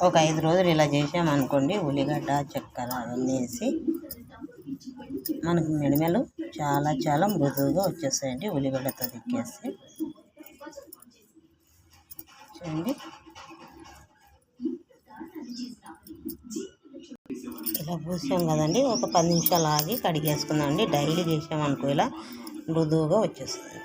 ఒక 5 రోజులు ఇలా చేసామనుకోండి, ఉల్లిగడ్డ చక్కెర అవన్నీ వేసి మనకు మెడిమెలు చాలా చాలా మృదువుగా వచ్చేస్తాయండి. ఉల్లిగడ్డతో తిక్కేస్తే చూడండి, ఇలా పూసాం కదండి. ఒక 10 నిమిషాలు ఆగి కడిగేసుకుందాం అండి. డైలీ చేసామనుకో ఇలా మృదువుగా వచ్చేస్తుంది.